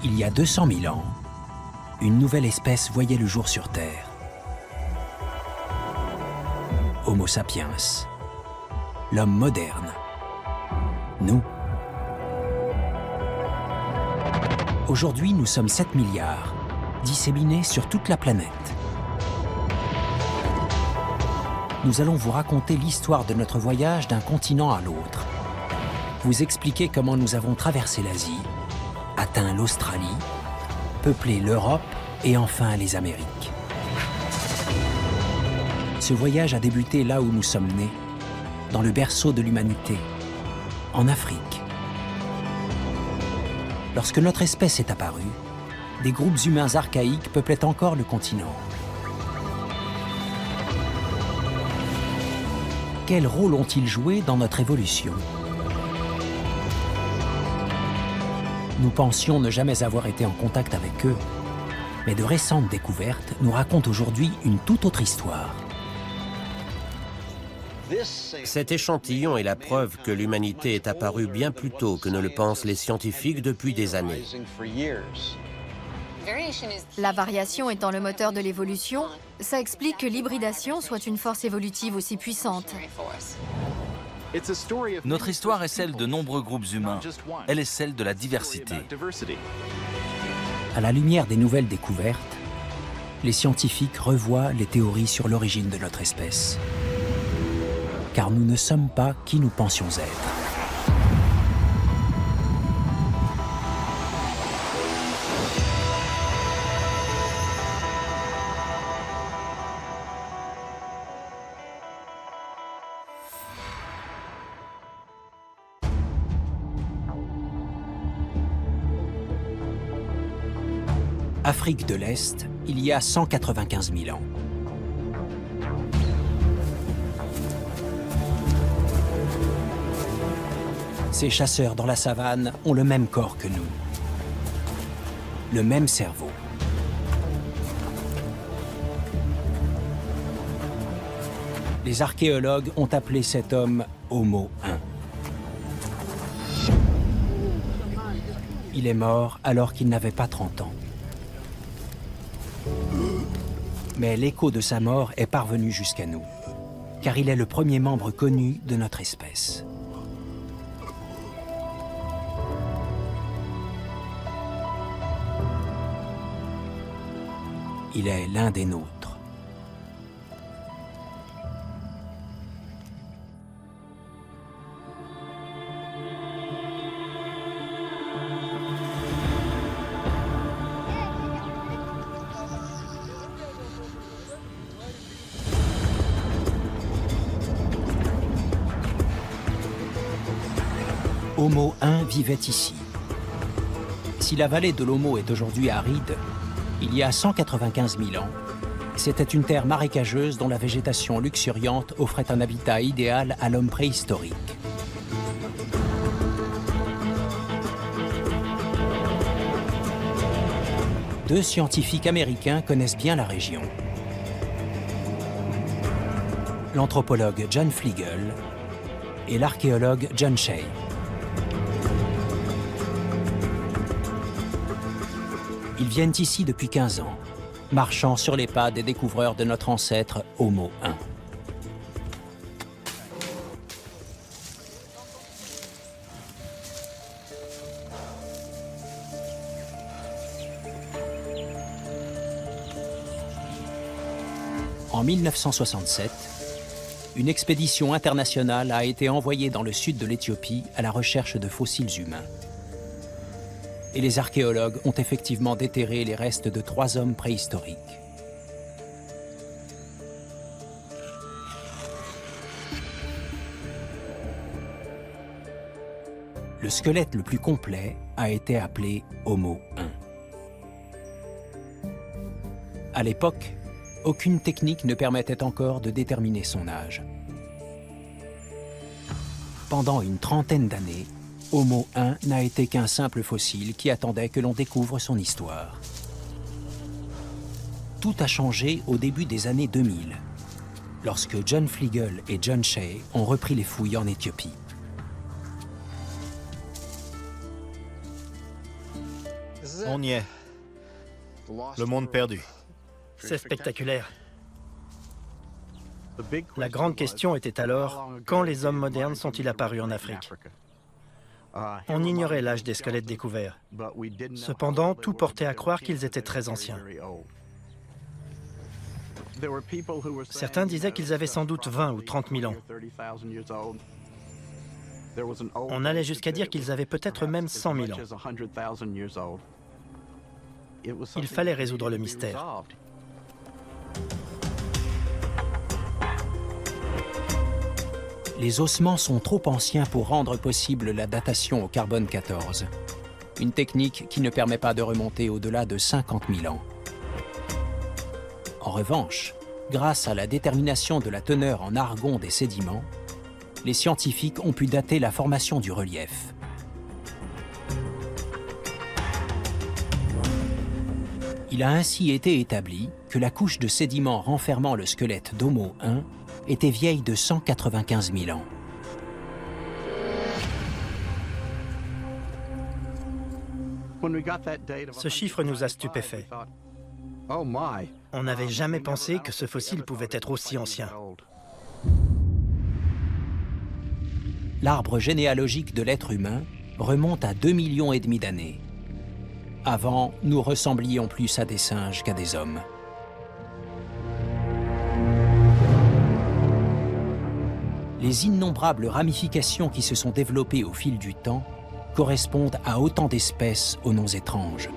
Il y a 200 000 ans, une nouvelle espèce voyait le jour sur Terre. Homo sapiens, l'homme moderne, nous. Aujourd'hui, nous sommes 7 milliards, disséminés sur toute la planète. Nous allons vous raconter l'histoire de notre voyage d'un continent à l'autre. Vous expliquer comment nous avons traversé l'Asie, atteint l'Australie, peuplé l'Europe et enfin les Amériques. Ce voyage a débuté là où nous sommes nés, dans le berceau de l'humanité, en Afrique. Lorsque notre espèce est apparue, des groupes humains archaïques peuplaient encore le continent. Quel rôle ont-ils joué dans notre évolution ? Nous pensions ne jamais avoir été en contact avec eux, mais de récentes découvertes nous racontent aujourd'hui une toute autre histoire. Cet échantillon est la preuve que l'humanité est apparue bien plus tôt que ne le pensent les scientifiques depuis des années. La variation étant le moteur de l'évolution, ça explique que l'hybridation soit une force évolutive aussi puissante. Notre histoire est celle de nombreux groupes humains. Elle est celle de la diversité. À la lumière des nouvelles découvertes, les scientifiques revoient les théories sur l'origine de notre espèce. Car nous ne sommes pas qui nous pensions être. Afrique de l'Est, il y a 195 000 ans. Ces chasseurs dans la savane ont le même corps que nous, le même cerveau. Les archéologues ont appelé cet homme Homo 1. Il est mort alors qu'il n'avait pas 30 ans. Mais l'écho de sa mort est parvenu jusqu'à nous, car il est le premier membre connu de notre espèce. Il est l'un des nôtres. Homo 1 vivait ici. Si la vallée de l'Homo est aujourd'hui aride, il y a 195 000 ans, c'était une terre marécageuse dont la végétation luxuriante offrait un habitat idéal à l'homme préhistorique. Deux scientifiques américains connaissent bien la région. L'anthropologue John Fleagle et l'archéologue John Shea. Ils viennent ici depuis 15 ans, marchant sur les pas des découvreurs de notre ancêtre Homo 1. En 1967, une expédition internationale a été envoyée dans le sud de l'Éthiopie à la recherche de fossiles humains. Et les archéologues ont effectivement déterré les restes de 3 hommes préhistoriques. Le squelette le plus complet a été appelé Homo 1. À l'époque, aucune technique ne permettait encore de déterminer son âge. Pendant une trentaine d'années, Homo 1 n'a été qu'un simple fossile qui attendait que l'on découvre son histoire. Tout a changé au début des années 2000, lorsque John Fleagle et John Shea ont repris les fouilles en Éthiopie. On y est. Le monde perdu. C'est spectaculaire. La grande question était alors, quand les hommes modernes sont-ils apparus en Afrique? On ignorait l'âge des squelettes découverts. Cependant, tout portait à croire qu'ils étaient très anciens. Certains disaient qu'ils avaient sans doute 20 ou 30 000 ans. On allait jusqu'à dire qu'ils avaient peut-être même 100 000 ans. Il fallait résoudre le mystère. Les ossements sont trop anciens pour rendre possible la datation au carbone 14, une technique qui ne permet pas de remonter au-delà de 50 000 ans. En revanche, grâce à la détermination de la teneur en argon des sédiments, les scientifiques ont pu dater la formation du relief. Il a ainsi été établi que la couche de sédiments renfermant le squelette d'Homo 1 était vieille de 195 000 ans. Ce chiffre nous a stupéfaits. On n'avait jamais pensé que ce fossile pouvait être aussi ancien. L'arbre généalogique de l'être humain remonte à 2,5 millions d'années. Avant, nous ressemblions plus à des singes qu'à des hommes. Les innombrables ramifications qui se sont développées au fil du temps correspondent à autant d'espèces aux noms étranges.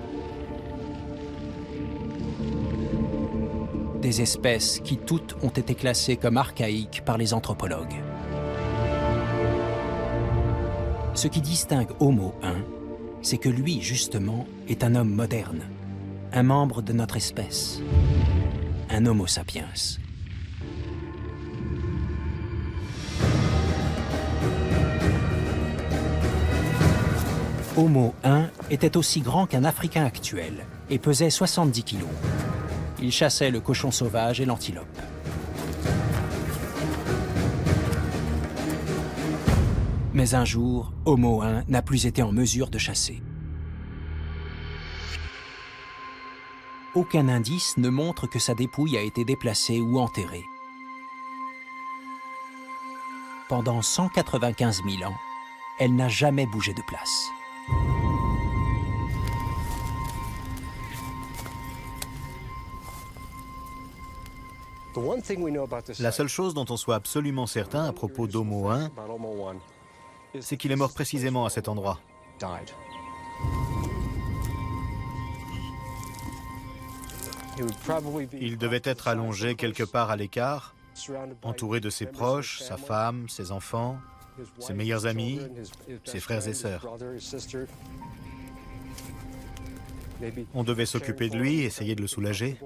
Des espèces qui toutes ont été classées comme archaïques par les anthropologues. Ce qui distingue Homo 1, c'est que lui, justement, est un homme moderne, un membre de notre espèce, un Homo sapiens. Homo 1 était aussi grand qu'un Africain actuel et pesait 70 kilos. Il chassait le cochon sauvage et l'antilope. Mais un jour, Homo 1 n'a plus été en mesure de chasser. Aucun indice ne montre que sa dépouille a été déplacée ou enterrée. Pendant 195 000 ans, elle n'a jamais bougé de place. La seule chose dont on soit absolument certain à propos d'Homo 1, c'est qu'il est mort précisément à cet endroit. Il devait être allongé quelque part à l'écart, entouré de ses proches, sa femme, ses enfants, ses meilleurs amis, ses frères et sœurs. On devait s'occuper de lui, essayer de le soulager.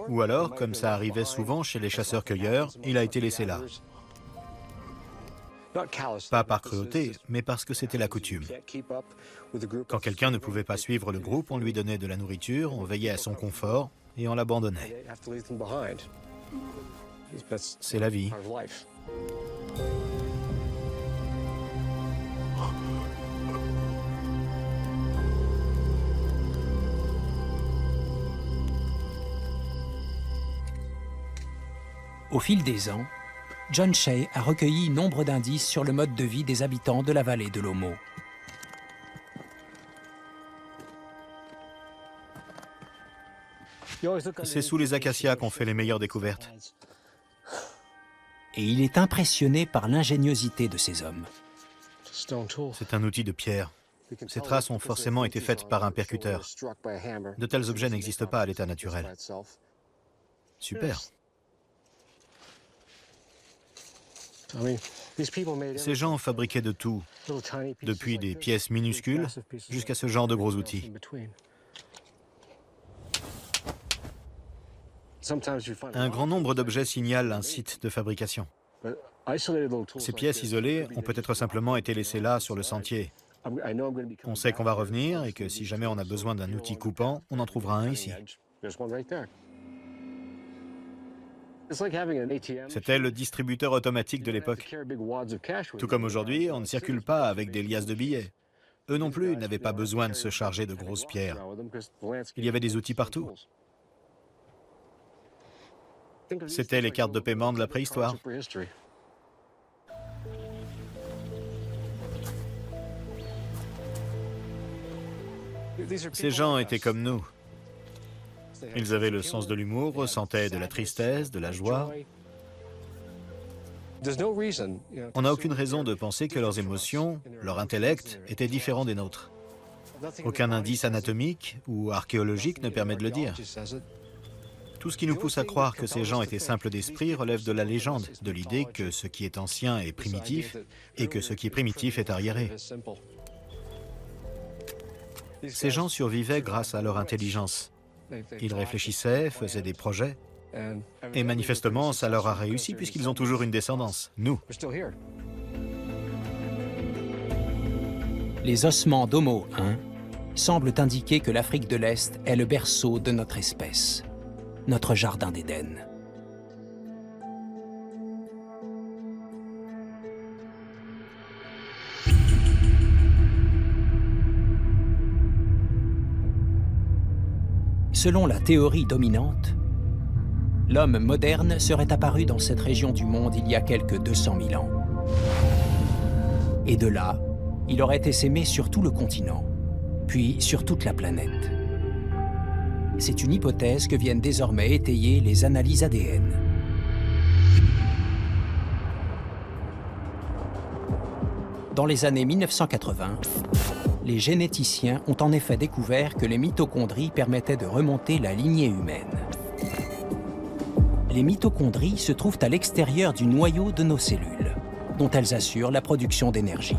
Ou alors, comme ça arrivait souvent chez les chasseurs-cueilleurs, il a été laissé là. Pas par cruauté, mais parce que c'était la coutume. Quand quelqu'un ne pouvait pas suivre le groupe, on lui donnait de la nourriture, on veillait à son confort et on l'abandonnait. C'est la vie. Au fil des ans, John Shea a recueilli nombre d'indices sur le mode de vie des habitants de la vallée de l'Omo. C'est sous les acacias qu'on fait les meilleures découvertes. Et il est impressionné par l'ingéniosité de ces hommes. C'est un outil de pierre. Ces traces ont forcément été faites par un percuteur. De tels objets n'existent pas à l'état naturel. Super. Ces gens fabriquaient de tout, depuis des pièces minuscules jusqu'à ce genre de gros outils. Un grand nombre d'objets signalent un site de fabrication. Ces pièces isolées ont peut-être simplement été laissées là sur le sentier. On sait qu'on va revenir et que si jamais on a besoin d'un outil coupant, on en trouvera un ici. C'était le distributeur automatique de l'époque. Tout comme aujourd'hui, on ne circule pas avec des liasses de billets. Eux non plus n'avaient pas besoin de se charger de grosses pierres. Il y avait des outils partout. C'était les cartes de paiement de la préhistoire. Ces gens étaient comme nous. Ils avaient le sens de l'humour, ressentaient de la tristesse, de la joie. On n'a aucune raison de penser que leurs émotions, leur intellect, étaient différents des nôtres. Aucun indice anatomique ou archéologique ne permet de le dire. Tout ce qui nous pousse à croire que ces gens étaient simples d'esprit relève de la légende, de l'idée que ce qui est ancien est primitif et que ce qui est primitif est arriéré. Ces gens survivaient grâce à leur intelligence. Ils réfléchissaient, faisaient des projets, et manifestement, ça leur a réussi puisqu'ils ont toujours une descendance, nous. Les ossements d'Homo 1 semblent indiquer que l'Afrique de l'Est est le berceau de notre espèce, notre jardin d'Éden. Selon la théorie dominante, l'homme moderne serait apparu dans cette région du monde il y a quelques 200 000 ans. Et de là, il aurait essaimé sur tout le continent, puis sur toute la planète. C'est une hypothèse que viennent désormais étayer les analyses ADN. Dans les années 1980, les généticiens ont en effet découvert que les mitochondries permettaient de remonter la lignée humaine. Les mitochondries se trouvent à l'extérieur du noyau de nos cellules, dont elles assurent la production d'énergie.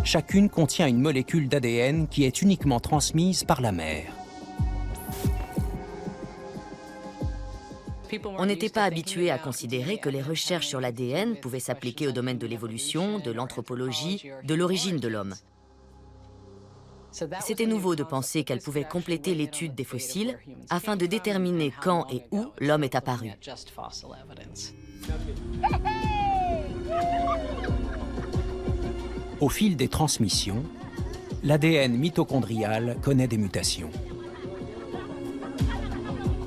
Chacune contient une molécule d'ADN qui est uniquement transmise par la mère. On n'était pas habitué à considérer que les recherches sur l'ADN pouvaient s'appliquer au domaine de l'évolution, de l'anthropologie, de l'origine de l'homme. C'était nouveau de penser qu'elles pouvaient compléter l'étude des fossiles afin de déterminer quand et où l'homme est apparu. Au fil des transmissions, l'ADN mitochondrial connaît des mutations.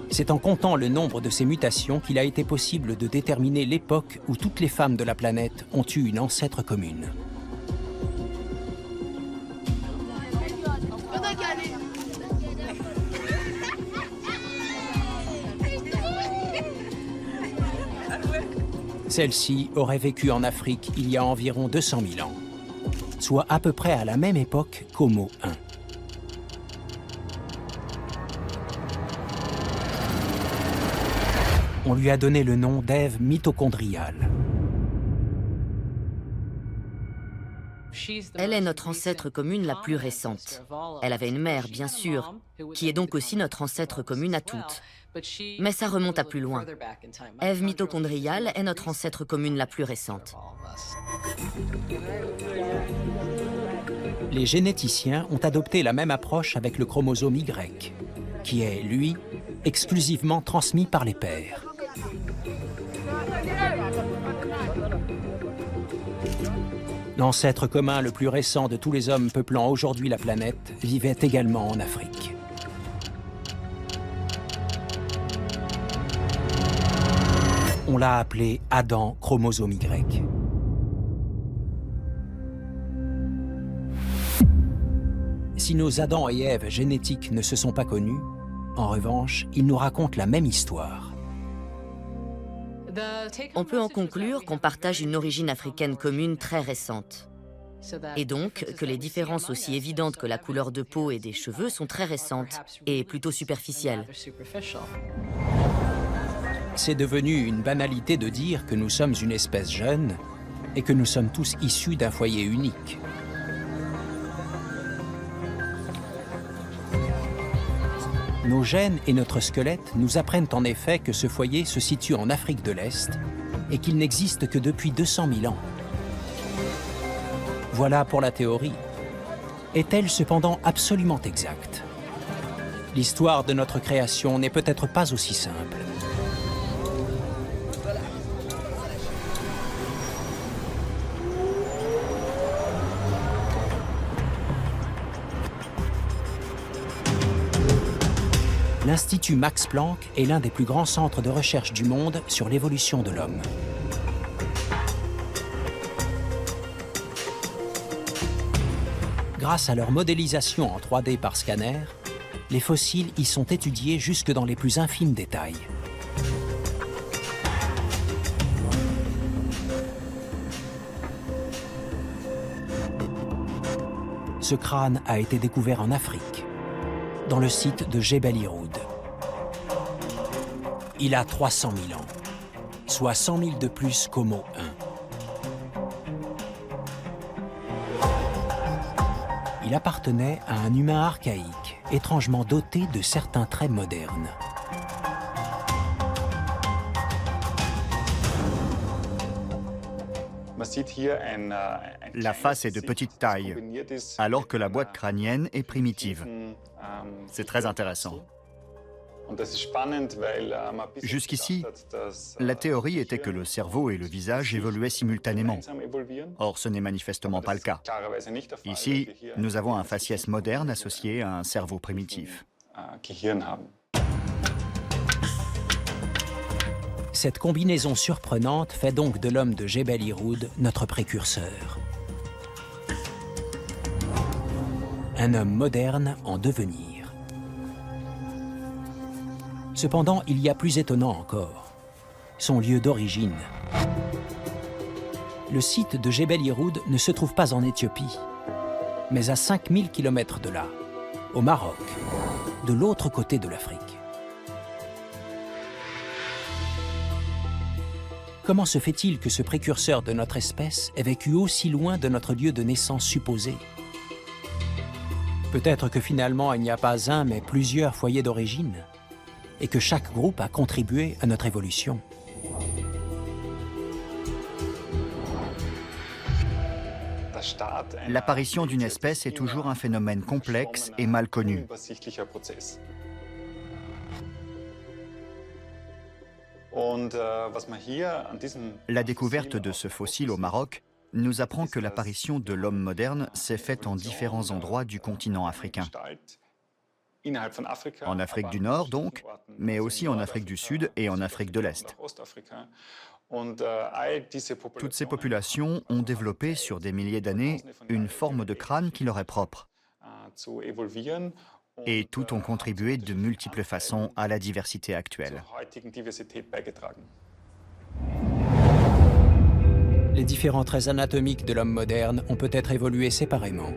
C'est en comptant le nombre de ces mutations qu'il a été possible de déterminer l'époque où toutes les femmes de la planète ont eu une ancêtre commune. Celle-ci aurait vécu en Afrique il y a environ 200 000 ans, soit à peu près à la même époque qu'Homo 1. On lui a donné le nom d'Ève mitochondriale. Elle est notre ancêtre commune la plus récente. Elle avait une mère, bien sûr, qui est donc aussi notre ancêtre commune à toutes. Mais ça remonte à plus loin. Ève mitochondriale est notre ancêtre commune la plus récente. Les généticiens ont adopté la même approche avec le chromosome Y, qui est, lui, exclusivement transmis par les pères. L'ancêtre commun le plus récent de tous les hommes peuplant aujourd'hui la planète vivait également en Afrique. On l'a appelé Adam chromosome Y. Si nos Adam et Ève génétiques ne se sont pas connus, en revanche, ils nous racontent la même histoire. On peut en conclure qu'on partage une origine africaine commune très récente. Et donc que les différences aussi évidentes que la couleur de peau et des cheveux sont très récentes et plutôt superficielles. C'est devenu une banalité de dire que nous sommes une espèce jeune et que nous sommes tous issus d'un foyer unique. Nos gènes et notre squelette nous apprennent en effet que ce foyer se situe en Afrique de l'Est et qu'il n'existe que depuis 200 000 ans. Voilà pour la théorie. Est-elle cependant absolument exacte? L'histoire de notre création n'est peut-être pas aussi simple. L'Institut Max Planck est l'un des plus grands centres de recherche du monde sur l'évolution de l'homme. Grâce à leur modélisation en 3D par scanner, les fossiles y sont étudiés jusque dans les plus infimes détails. Ce crâne a été découvert en Afrique, dans le site de Jebel Irhoud. Il a 300 000 ans, soit 100 000 de plus qu'Homo 1. Il appartenait à un humain archaïque, étrangement doté de certains traits modernes. La face est de petite taille, alors que la boîte crânienne est primitive. C'est très intéressant. Jusqu'ici, la théorie était que le cerveau et le visage évoluaient simultanément. Or, ce n'est manifestement pas le cas. Ici, nous avons un faciès moderne associé à un cerveau primitif. Cette combinaison surprenante fait donc de l'homme de Jebel Irhoud notre précurseur. Un homme moderne en devenir. Cependant, il y a plus étonnant encore, son lieu d'origine. Le site de Jebel Irhoud ne se trouve pas en Éthiopie, mais à 5000 km de là, au Maroc, de l'autre côté de l'Afrique. Comment se fait-il que ce précurseur de notre espèce ait vécu aussi loin de notre lieu de naissance supposé? Peut-être que finalement, il n'y a pas un, mais plusieurs foyers d'origine, et que chaque groupe a contribué à notre évolution. L'apparition d'une espèce est toujours un phénomène complexe et mal connu. La découverte de ce fossile au Maroc nous apprend que l'apparition de l'homme moderne s'est faite en différents endroits du continent africain. En Afrique du Nord, donc, mais aussi en Afrique du Sud et en Afrique de l'Est. Toutes ces populations ont développé sur des milliers d'années une forme de crâne qui leur est propre. Et toutes ont contribué de multiples façons à la diversité actuelle. Les différents traits anatomiques de l'homme moderne ont peut-être évolué séparément.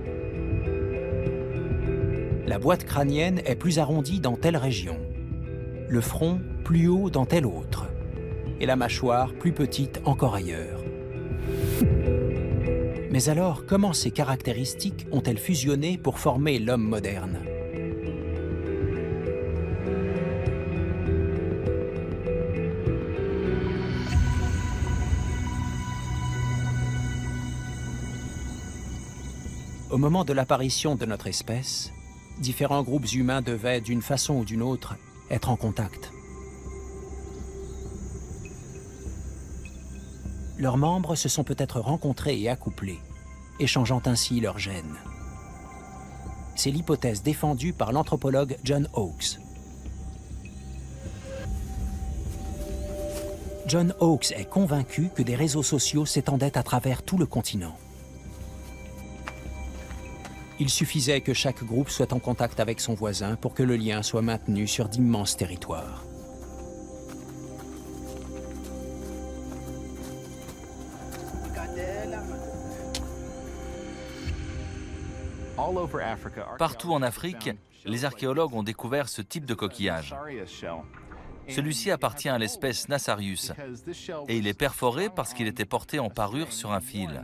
La boîte crânienne est plus arrondie dans telle région, le front plus haut dans telle autre, et la mâchoire plus petite encore ailleurs. Mais alors, comment ces caractéristiques ont-elles fusionné pour former l'homme moderne? Au moment de l'apparition de notre espèce, différents groupes humains devaient, d'une façon ou d'une autre, être en contact. Leurs membres se sont peut-être rencontrés et accouplés, échangeant ainsi leurs gènes. C'est l'hypothèse défendue par l'anthropologue John Hawkes. John Hawkes est convaincu que des réseaux sociaux s'étendaient à travers tout le continent. Il suffisait que chaque groupe soit en contact avec son voisin pour que le lien soit maintenu sur d'immenses territoires. Partout en Afrique, les archéologues ont découvert ce type de coquillage. Celui-ci appartient à l'espèce Nassarius et il est perforé parce qu'il était porté en parure sur un fil.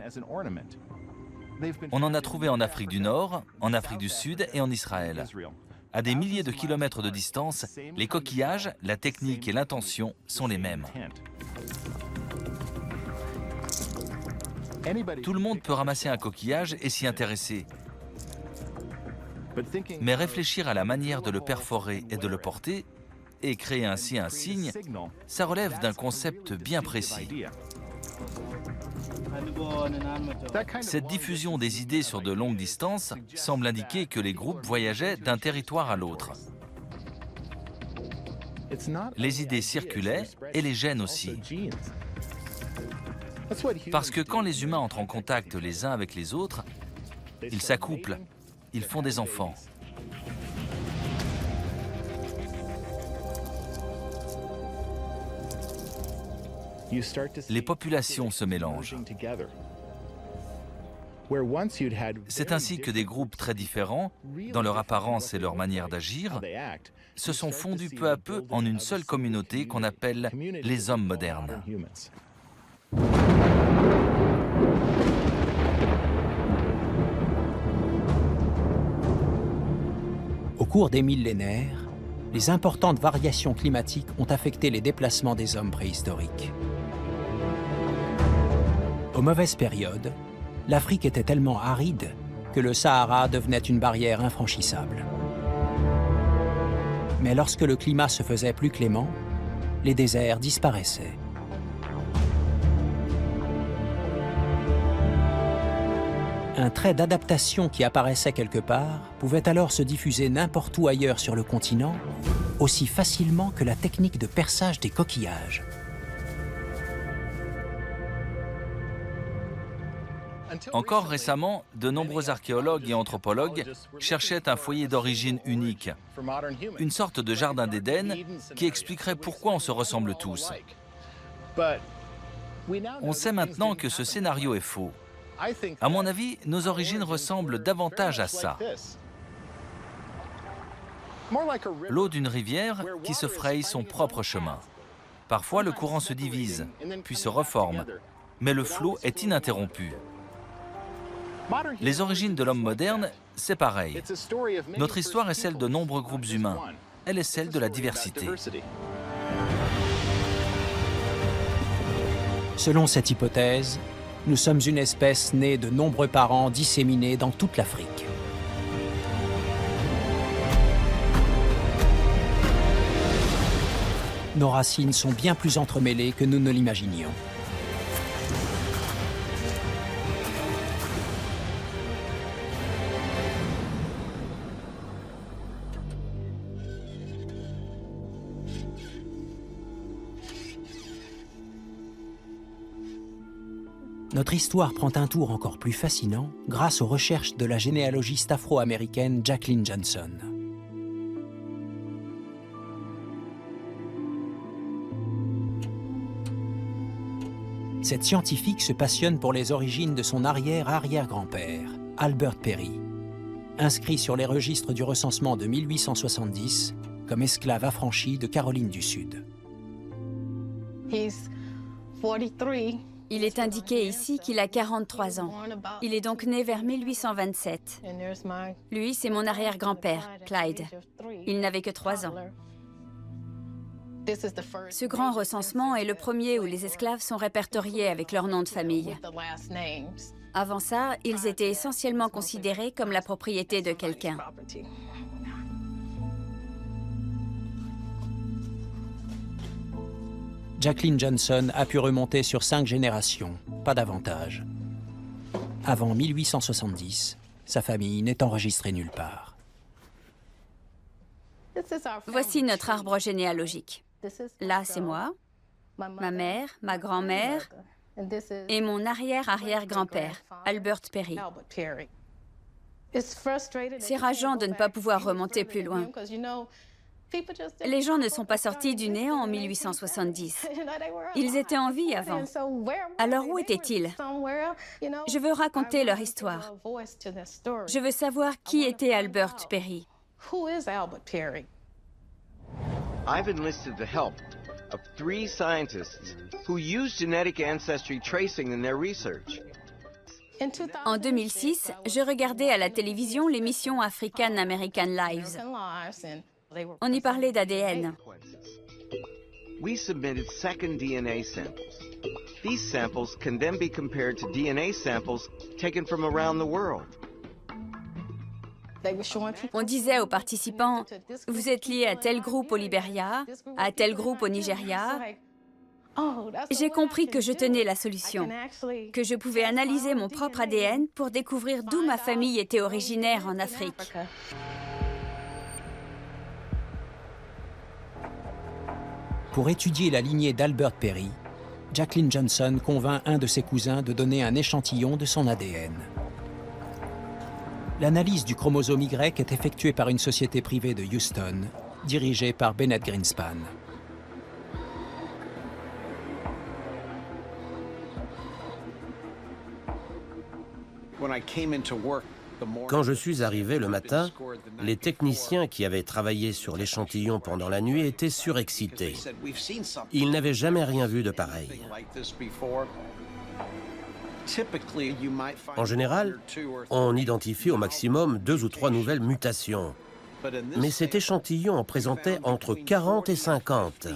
On en a trouvé en Afrique du Nord, en Afrique du Sud et en Israël. À des milliers de kilomètres de distance, les coquillages, la technique et l'intention sont les mêmes. Tout le monde peut ramasser un coquillage et s'y intéresser. Mais réfléchir à la manière de le perforer et de le porter, et créer ainsi un signe, ça relève d'un concept bien précis. Cette diffusion des idées sur de longues distances semble indiquer que les groupes voyageaient d'un territoire à l'autre. Les idées circulaient et les gènes aussi. Parce que quand les humains entrent en contact les uns avec les autres, ils s'accouplent, ils font des enfants. Les populations se mélangent. C'est ainsi que des groupes très différents, dans leur apparence et leur manière d'agir, se sont fondus peu à peu en une seule communauté qu'on appelle les hommes modernes. Au cours des millénaires, les importantes variations climatiques ont affecté les déplacements des hommes préhistoriques. Aux mauvaises périodes, l'Afrique était tellement aride que le Sahara devenait une barrière infranchissable. Mais lorsque le climat se faisait plus clément, les déserts disparaissaient. Un trait d'adaptation qui apparaissait quelque part pouvait alors se diffuser n'importe où ailleurs sur le continent, aussi facilement que la technique de perçage des coquillages. Encore récemment, de nombreux archéologues et anthropologues cherchaient un foyer d'origine unique, une sorte de jardin d'Éden qui expliquerait pourquoi on se ressemble tous. On sait maintenant que ce scénario est faux. À mon avis, nos origines ressemblent davantage à ça. L'eau d'une rivière qui se fraye son propre chemin. Parfois, le courant se divise, puis se reforme, mais le flot est ininterrompu. Les origines de l'homme moderne, c'est pareil. Notre histoire est celle de nombreux groupes humains. Elle est celle de la diversité. Selon cette hypothèse, nous sommes une espèce née de nombreux parents disséminés dans toute l'Afrique. Nos racines sont bien plus entremêlées que nous ne l'imaginions. Notre histoire prend un tour encore plus fascinant grâce aux recherches de la généalogiste afro-américaine Jacqueline Johnson. Cette scientifique se passionne pour les origines de son arrière-arrière-grand-père, Albert Perry, inscrit sur les registres du recensement de 1870 comme esclave affranchi de Caroline du Sud. Il est indiqué ici qu'il a 43 ans. Il est donc né vers 1827. Lui, c'est mon arrière-grand-père, Clyde. Il n'avait que 3 ans. Ce grand recensement est le premier où les esclaves sont répertoriés avec leur nom de famille. Avant ça, ils étaient essentiellement considérés comme la propriété de quelqu'un. Jacqueline Johnson a pu remonter sur 5 générations, pas davantage. Avant 1870, sa famille n'est enregistrée nulle part. Voici notre arbre généalogique. Là, c'est moi, ma mère, ma grand-mère et mon arrière-arrière-grand-père, Albert Perry. C'est rageant de ne pas pouvoir remonter plus loin. Les gens ne sont pas sortis du néant en 1870. Ils étaient en vie avant. Alors où étaient-ils? Je veux raconter leur histoire. Je veux savoir qui était Albert Perry. I've enlisted the help of 3 scientists who use genetic ancestry tracing in their research. En 2006, je regardais à la télévision l'émission African American Lives. On y parlait d'ADN. We submitted second DNA samples. These samples can then be compared to DNA samples taken from around the world. On disait aux participants, vous êtes liés à tel groupe au Libéria, à tel groupe au Nigeria. J'ai compris que je tenais la solution, que je pouvais analyser mon propre ADN pour découvrir d'où ma famille était originaire en Afrique. Pour étudier la lignée d'Albert Perry, Jacqueline Johnson convainc un de ses cousins de donner un échantillon de son ADN. L'analyse du chromosome Y est effectuée par une société privée de Houston, dirigée par Bennett Greenspan. Quand je suis arrivé le matin, les techniciens qui avaient travaillé sur l'échantillon pendant la nuit étaient surexcités. Ils n'avaient jamais rien vu de pareil. En général, on identifie au maximum 2 ou 3 nouvelles mutations. Mais cet échantillon en présentait entre 40 et 50.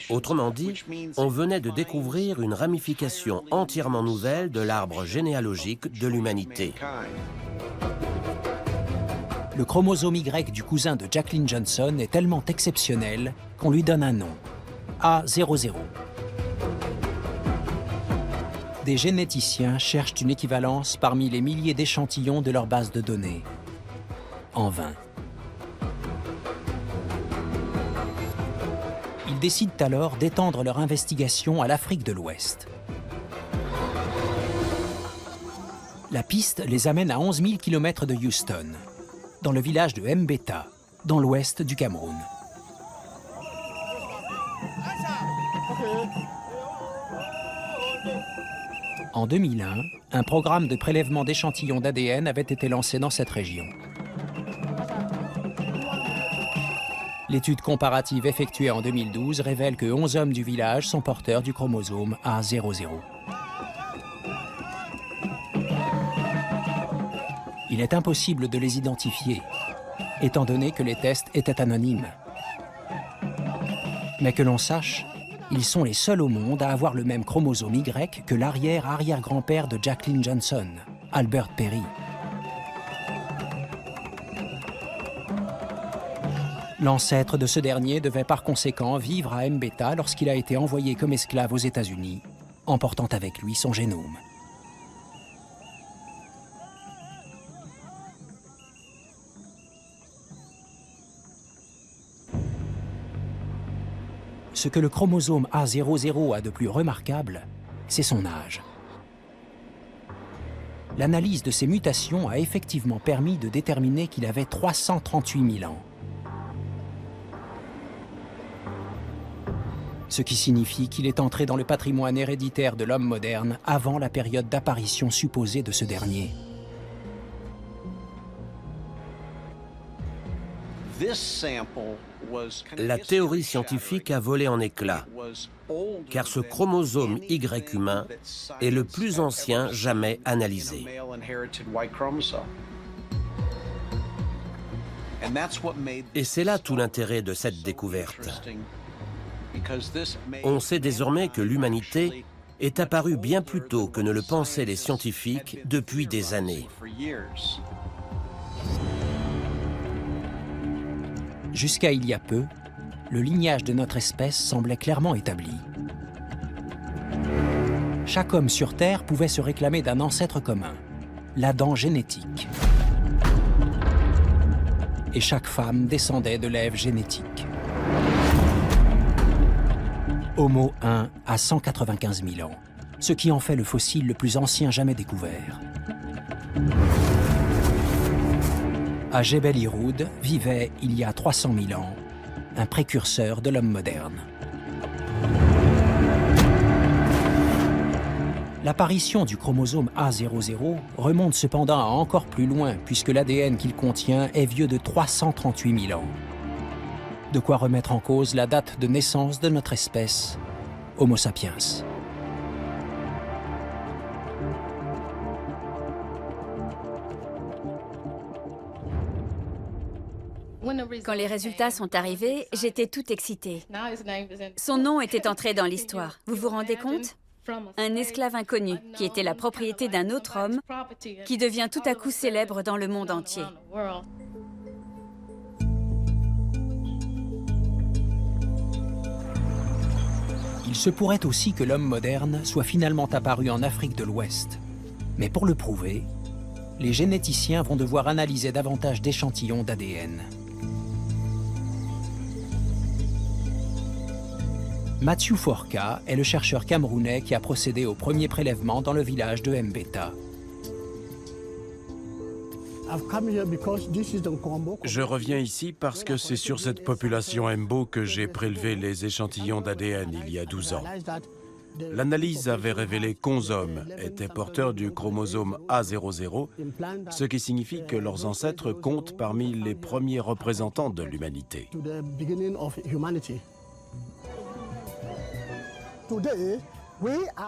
Autrement dit, on venait de découvrir une ramification entièrement nouvelle de l'arbre généalogique de l'humanité. Le chromosome Y du cousin de Jacqueline Johnson est tellement exceptionnel qu'on lui donne un nom, A00. Des généticiens cherchent une équivalence parmi les milliers d'échantillons de leur base de données. En vain. Ils décident alors d'étendre leur investigation à l'Afrique de l'Ouest. La piste les amène à 11 000 km de Houston, dans le village de Mbeta, dans l'ouest du Cameroun. En 2001, un programme de prélèvement d'échantillons d'ADN avait été lancé dans cette région. L'étude comparative effectuée en 2012 révèle que 11 hommes du village sont porteurs du chromosome A00. Il est impossible de les identifier, étant donné que les tests étaient anonymes. Mais que l'on sache, ils sont les seuls au monde à avoir le même chromosome Y que l'arrière-arrière-grand-père de Jacqueline Johnson, Albert Perry. L'ancêtre de ce dernier devait par conséquent vivre à Mbeta lorsqu'il a été envoyé comme esclave aux États-Unis, emportant avec lui son génome. Ce que le chromosome A00 a de plus remarquable, c'est son âge. L'analyse de ces mutations a effectivement permis de déterminer qu'il avait 338 000 ans. Ce qui signifie qu'il est entré dans le patrimoine héréditaire de l'homme moderne avant la période d'apparition supposée de ce dernier. La théorie scientifique a volé en éclats, car ce chromosome Y humain est le plus ancien jamais analysé. Et c'est là tout l'intérêt de cette découverte. On sait désormais que l'humanité est apparue bien plus tôt que ne le pensaient les scientifiques depuis des années. Jusqu'à il y a peu, le lignage de notre espèce semblait clairement établi. Chaque homme sur Terre pouvait se réclamer d'un ancêtre commun, l'Adam génétique. Et chaque femme descendait de l'Ève génétique. Homo 1 a 195 000 ans, ce qui en fait le fossile le plus ancien jamais découvert. À Jebel Irhoud vivait, il y a 300 000 ans, un précurseur de l'homme moderne. L'apparition du chromosome A00 remonte cependant à encore plus loin, puisque l'ADN qu'il contient est vieux de 338 000 ans. De quoi remettre en cause la date de naissance de notre espèce, Homo sapiens. Quand les résultats sont arrivés, j'étais toute excitée. Son nom était entré dans l'histoire. Vous vous rendez compte? un esclave inconnu qui était la propriété d'un autre homme qui devient tout à coup célèbre dans le monde entier. Il se pourrait aussi que l'homme moderne soit finalement apparu en Afrique de l'Ouest. Mais pour le prouver, les généticiens vont devoir analyser davantage d'échantillons d'ADN. Matthew Forka est le chercheur camerounais qui a procédé au premier prélèvement dans le village de Mbeta. Je reviens ici parce que c'est sur cette population Mbo que j'ai prélevé les échantillons d'ADN il y a 12 ans. L'analyse avait révélé qu'11 hommes étaient porteurs du chromosome A00, ce qui signifie que leurs ancêtres comptent parmi les premiers représentants de l'humanité.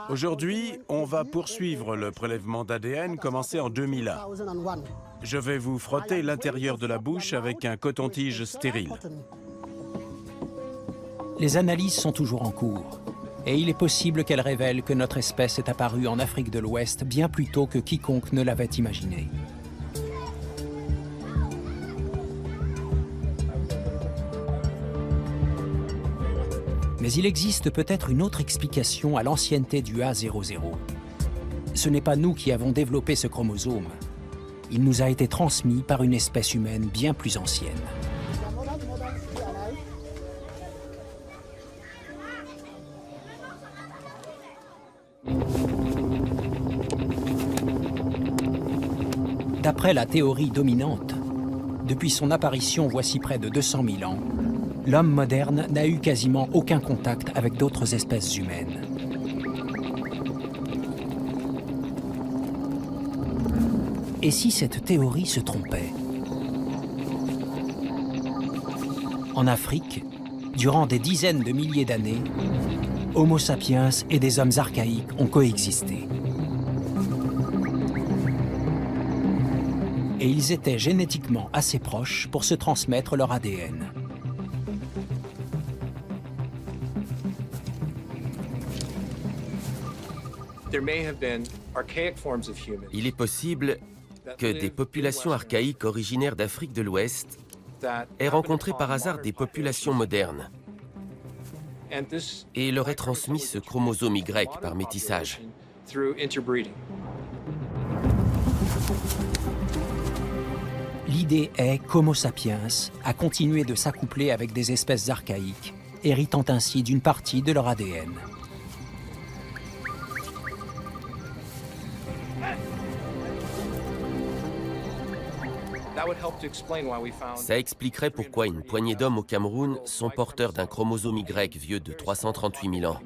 Aujourd'hui, on va poursuivre le prélèvement d'ADN commencé en 2001. Je vais vous frotter l'intérieur de la bouche avec un coton-tige stérile. Les analyses sont toujours en cours, et il est possible qu'elles révèlent que notre espèce est apparue en Afrique de l'Ouest bien plus tôt que quiconque ne l'avait imaginé. Mais il existe peut-être une autre explication à l'ancienneté du A00. Ce n'est pas nous qui avons développé ce chromosome. Il nous a été transmis par une espèce humaine bien plus ancienne. D'après la théorie dominante, depuis son apparition voici près de 200 000 ans, l'homme moderne n'a eu quasiment aucun contact avec d'autres espèces humaines. Et si cette théorie se trompait? En Afrique, durant des dizaines de milliers d'années, Homo sapiens et des hommes archaïques ont coexisté. Et ils étaient génétiquement assez proches pour se transmettre leur ADN. Il est possible que des populations archaïques originaires d'Afrique de l'Ouest aient rencontré par hasard des populations modernes et leur aient transmis ce chromosome Y par métissage. L'idée est qu'Homo sapiens a continué de s'accoupler avec des espèces archaïques, héritant ainsi d'une partie de leur ADN. Ça expliquerait pourquoi une poignée d'hommes au Cameroun sont porteurs d'un chromosome Y vieux de 338 000 ans.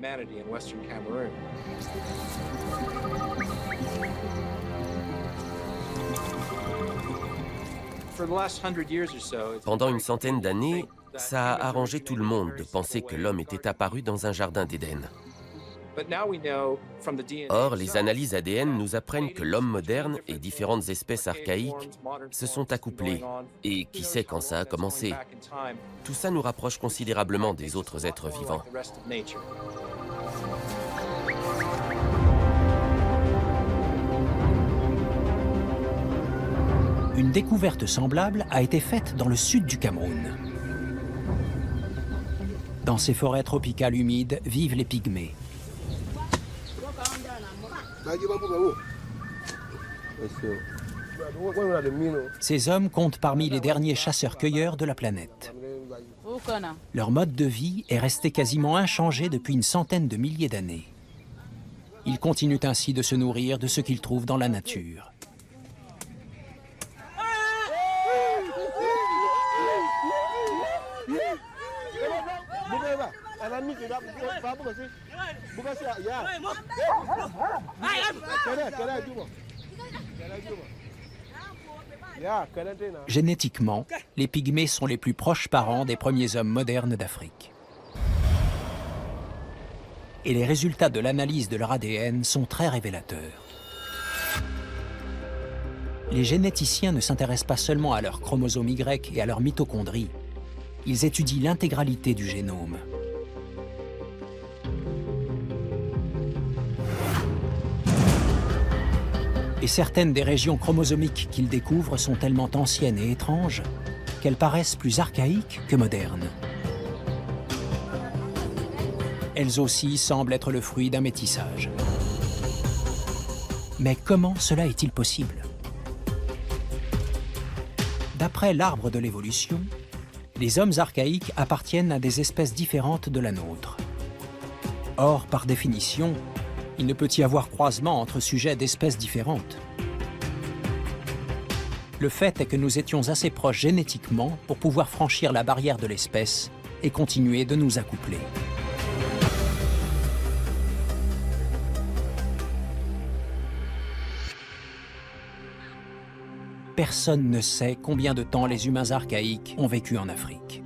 Pendant une centaine d'années, ça a arrangé tout le monde de penser que l'homme était apparu dans un jardin d'Éden. Or, les analyses ADN nous apprennent que l'homme moderne et différentes espèces archaïques se sont accouplés. Et qui sait quand ça a commencé? Tout ça nous rapproche considérablement des autres êtres vivants. Une découverte semblable a été faite dans le sud du Cameroun. Dans ces forêts tropicales humides vivent les pygmées. Ces hommes comptent parmi les derniers chasseurs-cueilleurs de la planète. Leur mode de vie est resté quasiment inchangé depuis une centaine de milliers d'années. Ils continuent ainsi de se nourrir de ce qu'ils trouvent dans la nature. Génétiquement, les pygmées sont les plus proches parents des premiers hommes modernes d'Afrique. Et les résultats de l'analyse de leur ADN sont très révélateurs. Les généticiens ne s'intéressent pas seulement à leur chromosome Y et à leurs mitochondries. Ils étudient l'intégralité du génome. Et certaines des régions chromosomiques qu'ils découvrent sont tellement anciennes et étranges qu'elles paraissent plus archaïques que modernes. Elles aussi semblent être le fruit d'un métissage. Mais comment cela est-il possible? D'après l'arbre de l'évolution, les hommes archaïques appartiennent à des espèces différentes de la nôtre. Or, par définition, il ne peut y avoir croisement entre sujets d'espèces différentes. Le fait est que nous étions assez proches génétiquement pour pouvoir franchir la barrière de l'espèce et continuer de nous accoupler. Personne ne sait combien de temps les humains archaïques ont vécu en Afrique.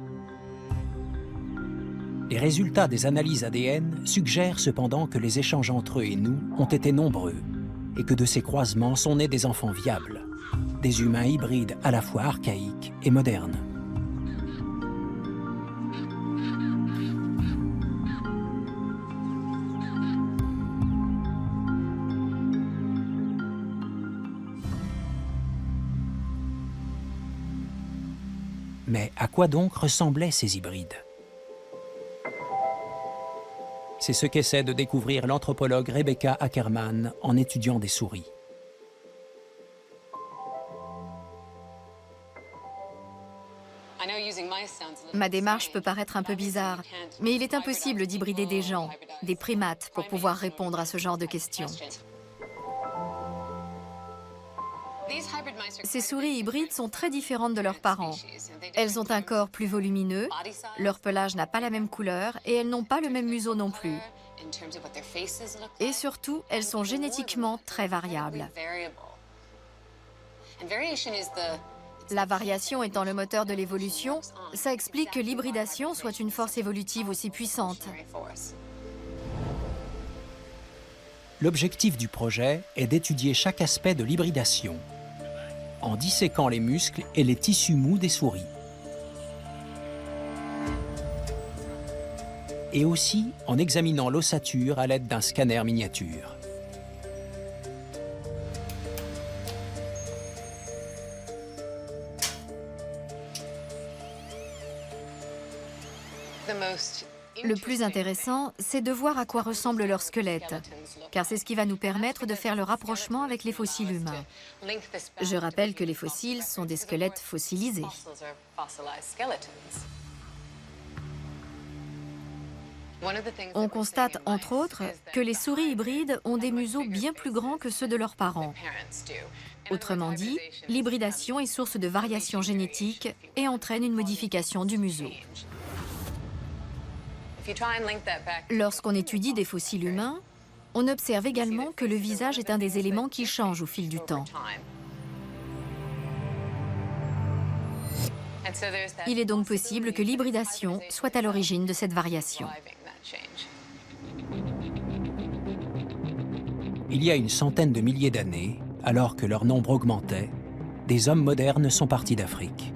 Les résultats des analyses ADN suggèrent cependant que les échanges entre eux et nous ont été nombreux et que de ces croisements sont nés des enfants viables, des humains hybrides à la fois archaïques et modernes. Mais à quoi donc ressemblaient ces hybrides? C'est ce qu'essaie de découvrir l'anthropologue Rebecca Ackerman en étudiant des souris. Ma démarche peut paraître un peu bizarre, mais il est impossible d'hybrider des gens, des primates, pour pouvoir répondre à ce genre de questions. Ces souris hybrides sont très différentes de leurs parents. Elles ont un corps plus volumineux, leur pelage n'a pas la même couleur et elles n'ont pas le même museau non plus. Et surtout, elles sont génétiquement très variables. La variation étant le moteur de l'évolution, ça explique que l'hybridation soit une force évolutive aussi puissante. L'objectif du projet est d'étudier chaque aspect de l'hybridation, en disséquant les muscles et les tissus mous des souris. Et aussi en examinant l'ossature à l'aide d'un scanner miniature. Le plus intéressant, c'est de voir à quoi ressemble leur squelette, car c'est ce qui va nous permettre de faire le rapprochement avec les fossiles humains. Je rappelle que les fossiles sont des squelettes fossilisés. On constate, entre autres, que les souris hybrides ont des museaux bien plus grands que ceux de leurs parents. Autrement dit, l'hybridation est source de variations génétiques et entraîne une modification du museau. Lorsqu'on étudie des fossiles humains, on observe également que le visage est un des éléments qui change au fil du temps. Il est donc possible que l'hybridation soit à l'origine de cette variation. Il y a une centaine de milliers d'années, alors que leur nombre augmentait, des hommes modernes sont partis d'Afrique.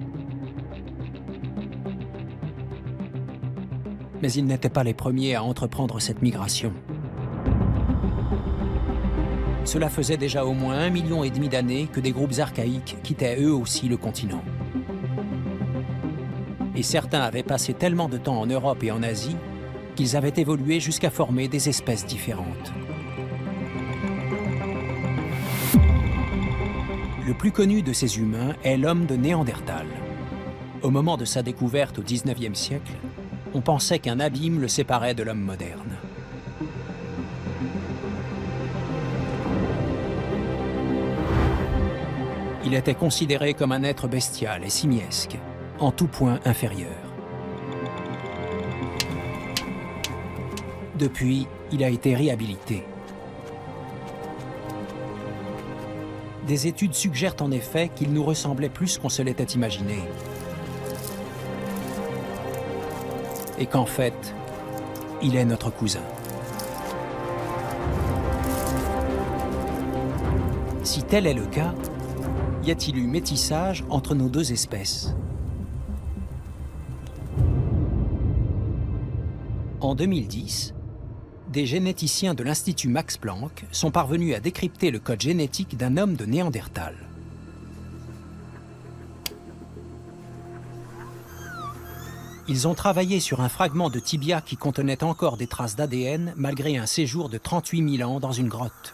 Mais ils n'étaient pas les premiers à entreprendre cette migration. Cela faisait déjà au moins 1,5 million d'années que des groupes archaïques quittaient eux aussi le continent. Et certains avaient passé tellement de temps en Europe et en Asie qu'ils avaient évolué jusqu'à former des espèces différentes. Le plus connu de ces humains est l'homme de Néandertal. Au moment de sa découverte au XIXe siècle, on pensait qu'un abîme le séparait de l'homme moderne. Il était considéré comme un être bestial et simiesque, en tout point inférieur. Depuis, il a été réhabilité. Des études suggèrent en effet qu'il nous ressemblait plus qu'on se l'était imaginé. Et qu'en fait, il est notre cousin. Si tel est le cas, y a-t-il eu métissage entre nos deux espèces? En 2010, des généticiens de l'Institut Max Planck sont parvenus à décrypter le code génétique d'un homme de Néandertal. Ils ont travaillé sur un fragment de tibia qui contenait encore des traces d'ADN malgré un séjour de 38 000 ans dans une grotte.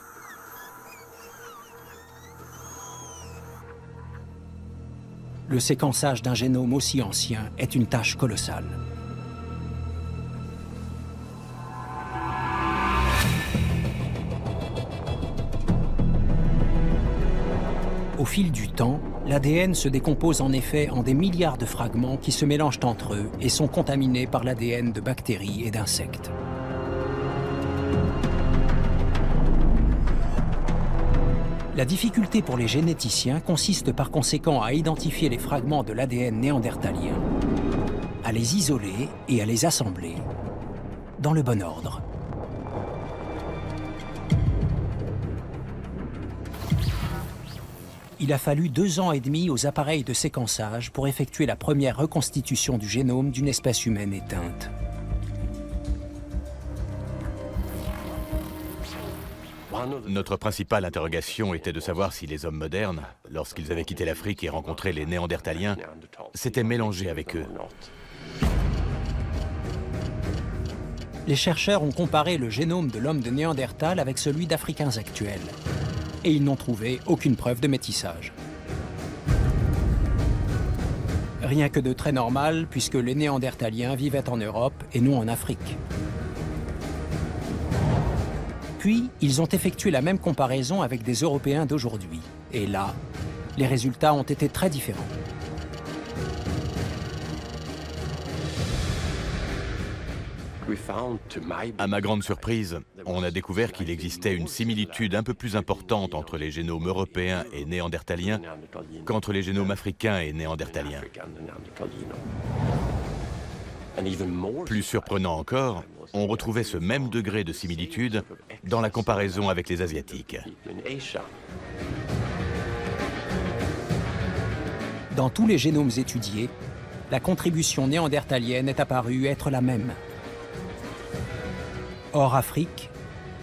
Le séquençage d'un génome aussi ancien est une tâche colossale. Au fil du temps, l'ADN se décompose en effet en des milliards de fragments qui se mélangent entre eux et sont contaminés par l'ADN de bactéries et d'insectes. La difficulté pour les généticiens consiste par conséquent à identifier les fragments de l'ADN néandertalien, à les isoler et à les assembler dans le bon ordre. Il a fallu 2 ans et demi aux appareils de séquençage pour effectuer la première reconstitution du génome d'une espèce humaine éteinte. Notre principale interrogation était de savoir si les hommes modernes, lorsqu'ils avaient quitté l'Afrique et rencontré les Néandertaliens, s'étaient mélangés avec eux. Les chercheurs ont comparé le génome de l'homme de Néandertal avec celui d'Africains actuels. Et ils n'ont trouvé aucune preuve de métissage. Rien que de très normal, puisque les Néandertaliens vivaient en Europe et non en Afrique. Puis, ils ont effectué la même comparaison avec des Européens d'aujourd'hui. Et là, les résultats ont été très différents. À ma grande surprise, on a découvert qu'il existait une similitude un peu plus importante entre les génomes européens et néandertaliens qu'entre les génomes africains et néandertaliens. Plus surprenant encore, on retrouvait ce même degré de similitude dans la comparaison avec les Asiatiques. Dans tous les génomes étudiés, la contribution néandertalienne est apparue être la même. Hors Afrique,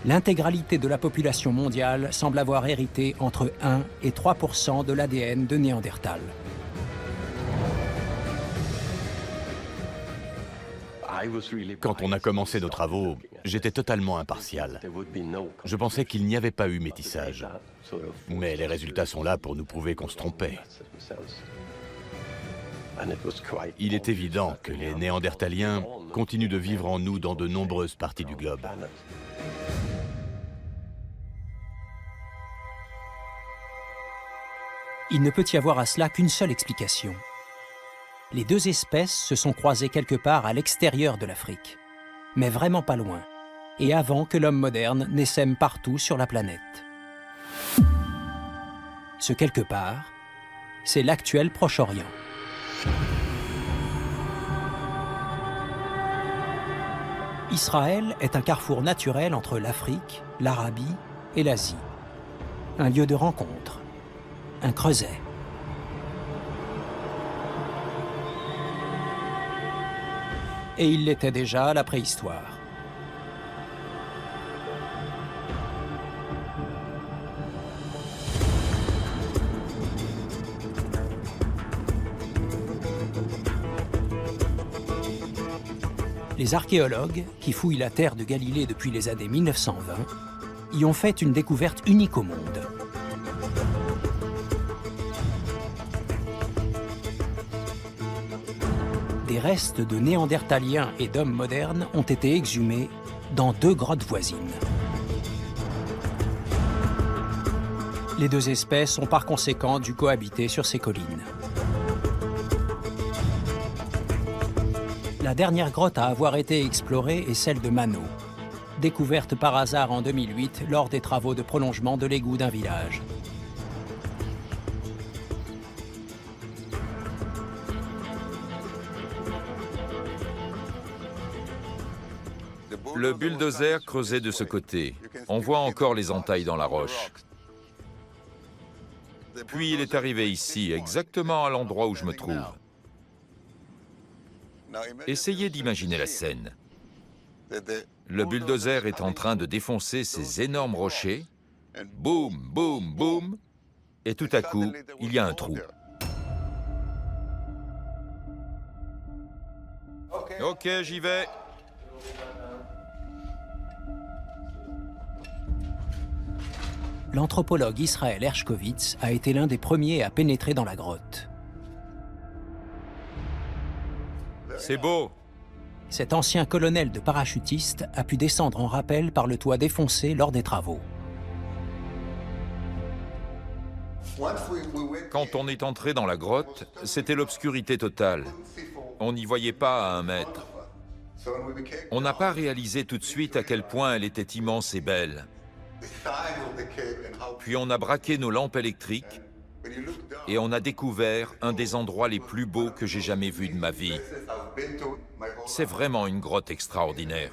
l'intégralité de la population mondiale semble avoir hérité entre 1 et 3% de l'ADN de Néandertal. Quand on a commencé nos travaux, j'étais totalement impartial. Je pensais qu'il n'y avait pas eu métissage. Mais les résultats sont là pour nous prouver qu'on se trompait. Il est évident que les Néandertaliens continuent de vivre en nous dans de nombreuses parties du globe. Il ne peut y avoir à cela qu'une seule explication. Les 2 espèces se sont croisées quelque part à l'extérieur de l'Afrique, mais vraiment pas loin, et avant que l'homme moderne n'essaime partout sur la planète. Ce quelque part, c'est l'actuel Proche-Orient. Israël est un carrefour naturel entre l'Afrique, l'Arabie et l'Asie. Un lieu de rencontre, un creuset. Et il l'était déjà à la préhistoire. Les archéologues, qui fouillent la terre de Galilée depuis les années 1920, y ont fait une découverte unique au monde. Des restes de néandertaliens et d'hommes modernes ont été exhumés dans 2 grottes voisines. Les 2 espèces ont par conséquent dû cohabiter sur ces collines. La dernière grotte à avoir été explorée est celle de Mano, découverte par hasard en 2008 lors des travaux de prolongement de l'égout d'un village. Le bulldozer creusait de ce côté. On voit encore les entailles dans la roche. Puis il est arrivé ici, exactement à l'endroit où je me trouve. Essayez d'imaginer la scène. Le bulldozer est en train de défoncer ces énormes rochers. Boum, boum, boum. Et tout à coup, il y a un trou. Ok, j'y vais. L'anthropologue Israël Hershkovitz a été l'un des premiers à pénétrer dans la grotte. C'est beau. Cet ancien colonel de parachutistes a pu descendre en rappel par le toit défoncé lors des travaux. Quand on est entré dans la grotte, c'était l'obscurité totale. On n'y voyait pas à 1 mètre. On n'a pas réalisé tout de suite à quel point elle était immense et belle. Puis on a braqué nos lampes électriques et on a découvert un des endroits les plus beaux que j'ai jamais vus de ma vie. C'est vraiment une grotte extraordinaire.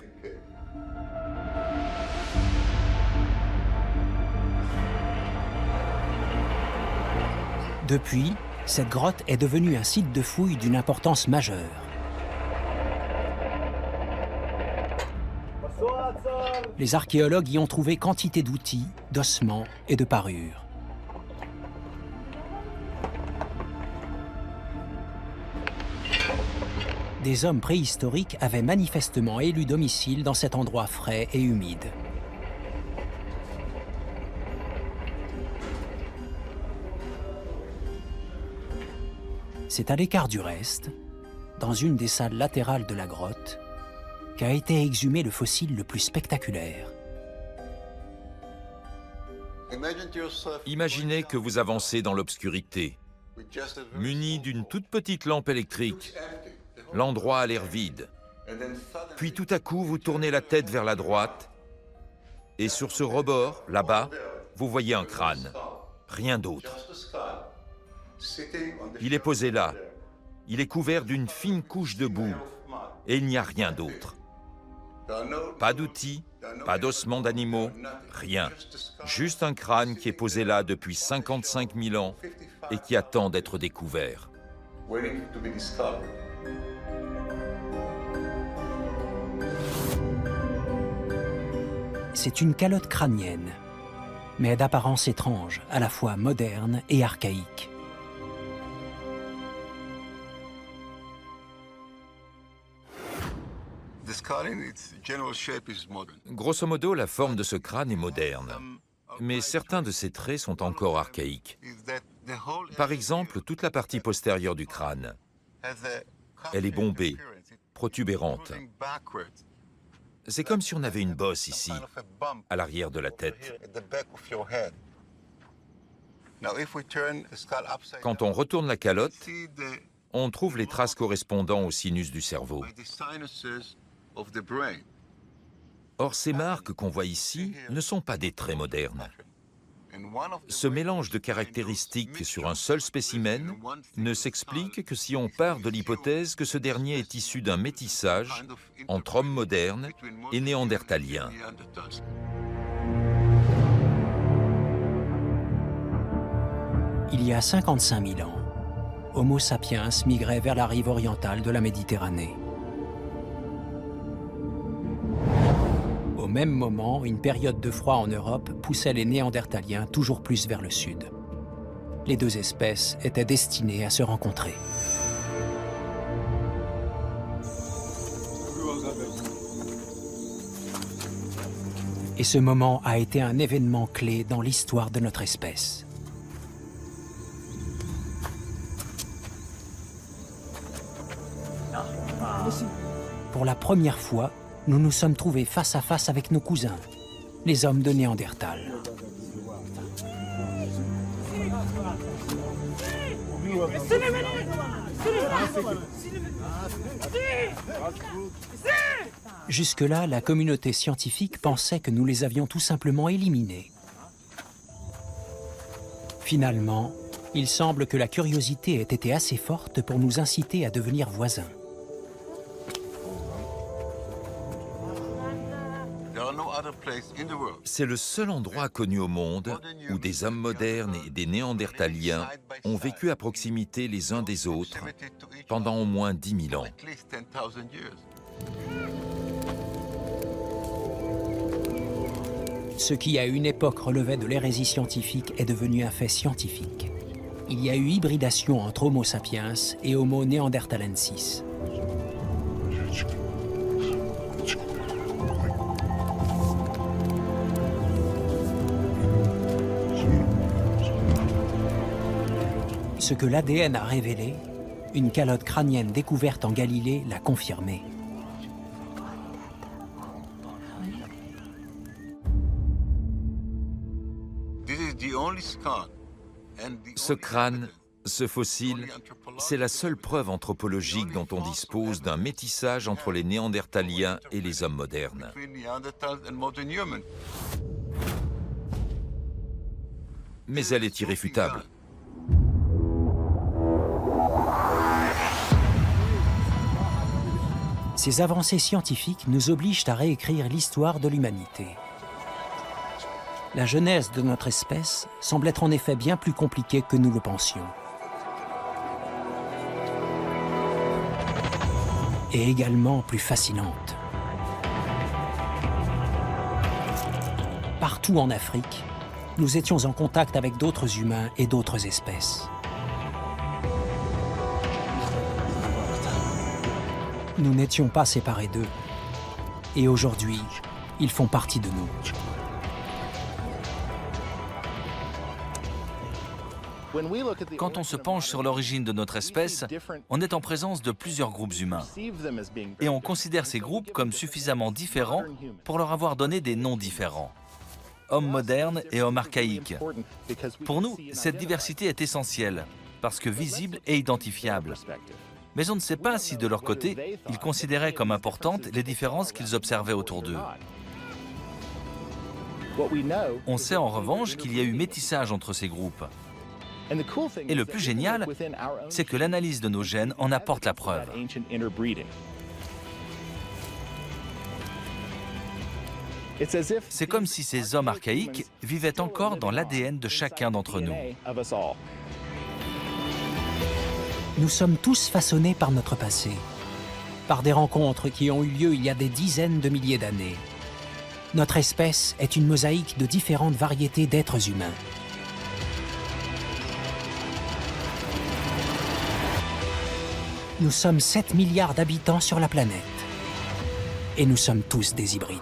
Depuis, cette grotte est devenue un site de fouilles d'une importance majeure. Les archéologues y ont trouvé quantité d'outils, d'ossements et de parures. Des hommes préhistoriques avaient manifestement élu domicile dans cet endroit frais et humide. C'est à l'écart du reste, dans une des salles latérales de la grotte, qu'a été exhumé le fossile le plus spectaculaire. Imaginez que vous avancez dans l'obscurité, muni d'une toute petite lampe électrique. L'endroit a l'air vide. Puis tout à coup, vous tournez la tête vers la droite, et sur ce rebord, là-bas, vous voyez un crâne. Rien d'autre. Il est posé là. Il est couvert d'une fine couche de boue, et il n'y a rien d'autre. Pas d'outils, pas d'ossements d'animaux, rien. Juste un crâne qui est posé là depuis 55 000 ans et qui attend d'être découvert. C'est une calotte crânienne, mais d'apparence étrange, à la fois moderne et archaïque. Grosso modo, la forme de ce crâne est moderne, mais certains de ses traits sont encore archaïques. Par exemple, toute la partie postérieure du crâne. Elle est bombée, protubérante. C'est comme si on avait une bosse ici, à l'arrière de la tête. Quand on retourne la calotte, on trouve les traces correspondant au sinus du cerveau. Or, ces marques qu'on voit ici ne sont pas des traits modernes. Ce mélange de caractéristiques sur un seul spécimen ne s'explique que si on part de l'hypothèse que ce dernier est issu d'un métissage entre hommes modernes et néandertaliens. Il y a 55 000 ans, Homo sapiens migrait vers la rive orientale de la Méditerranée. Au même moment, une période de froid en Europe poussait les Néandertaliens toujours plus vers le sud. Les deux espèces étaient destinées à se rencontrer. Et ce moment a été un événement clé dans l'histoire de notre espèce. Pour la première fois, nous nous sommes trouvés face à face avec nos cousins, les hommes de Néandertal. Jusque-là, la communauté scientifique pensait que nous les avions tout simplement éliminés. Finalement, il semble que la curiosité ait été assez forte pour nous inciter à devenir voisins. C'est le seul endroit connu au monde où des hommes modernes et des néandertaliens ont vécu à proximité les uns des autres pendant au moins 10 000 ans. Ce qui à une époque relevait de l'hérésie scientifique est devenu un fait scientifique. Il y a eu hybridation entre Homo sapiens et Homo neanderthalensis. Ce que l'ADN a révélé, une calotte crânienne découverte en Galilée l'a confirmé. Ce crâne, ce fossile, c'est la seule preuve anthropologique dont on dispose d'un métissage entre les Néandertaliens et les hommes modernes. Mais elle est irréfutable. Ces avancées scientifiques nous obligent à réécrire l'histoire de l'humanité. La genèse de notre espèce semble être en effet bien plus compliquée que nous le pensions. Et également plus fascinante. Partout en Afrique, nous étions en contact avec d'autres humains et d'autres espèces. Nous n'étions pas séparés d'eux. Et aujourd'hui, ils font partie de nous. Quand on se penche sur l'origine de notre espèce, on est en présence de plusieurs groupes humains. Et on considère ces groupes comme suffisamment différents pour leur avoir donné des noms différents. Hommes modernes et hommes archaïques. Pour nous, cette diversité est essentielle, parce que visible et identifiable. Mais on ne sait pas si, de leur côté, ils considéraient comme importantes les différences qu'ils observaient autour d'eux. On sait en revanche qu'il y a eu métissage entre ces groupes. Et le plus génial, c'est que l'analyse de nos gènes en apporte la preuve. C'est comme si ces hommes archaïques vivaient encore dans l'ADN de chacun d'entre nous. Nous sommes tous façonnés par notre passé, par des rencontres qui ont eu lieu il y a des dizaines de milliers d'années. Notre espèce est une mosaïque de différentes variétés d'êtres humains. Nous sommes 7 milliards d'habitants sur la planète. Et nous sommes tous des hybrides.